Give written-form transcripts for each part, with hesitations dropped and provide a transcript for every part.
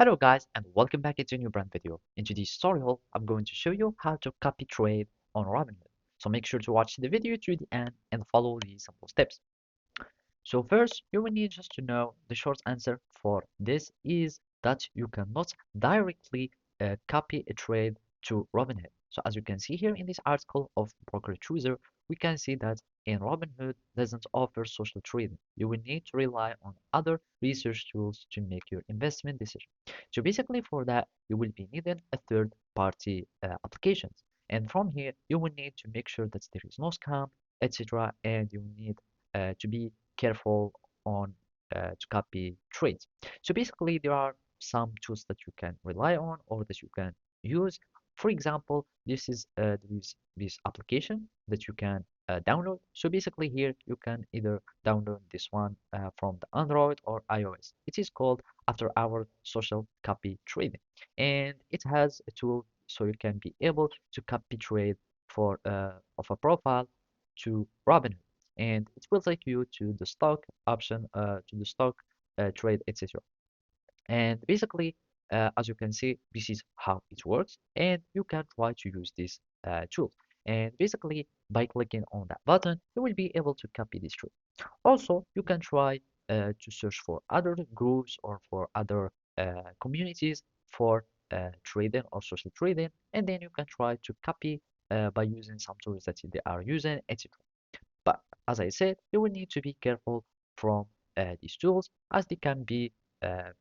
Hello guys and welcome back into a new brand video. In today's tutorial, I'm going to show you how to copy trade on Robinhood. So make sure to watch the video to the end and follow these simple steps. So first, you will need just to know the short answer for this is that you cannot directly copy a trade to Robinhood. So as you can see here in this article of Broker Chooser, we can see that in Robinhood doesn't offer social trading. You will need to rely on other research tools to make your investment decision. So basically for that, you will be needing a third party applications. And from here, you will need to make sure that there is no scam, etc. And you need to be careful on to copy trades. So basically, there are some tools that you can rely on or that you can use. For example, there is this application that you can download. So basically, here you can either download this one from the Android or iOS. It is called After Hour Social Copy Trading, and it has a tool so you can be able to copy trade for of a profile to Robinhood, and it will take you to the stock option, to the stock trade, etc. And basically, as you can see, this is how it works, and you can try to use this tool. And basically, by clicking on that button, you will be able to copy this trade. Also, you can try to search for other groups or for other communities for trading or social trading, and then you can try to copy by using some tools that they are using, etc. But as I said, you will need to be careful from these tools as they can be uh,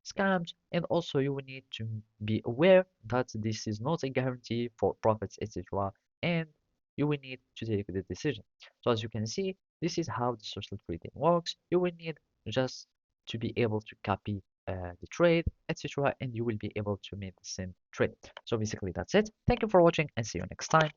scams, and also you will need to be aware that this is not a guarantee for profits, etc. And you will need to take the decision. So as you can see, this is how the social trading works. You will need just to be able to copy the trade, etc. And you will be able to make the same trade. So basically that's it. Thank you for watching and see you next time.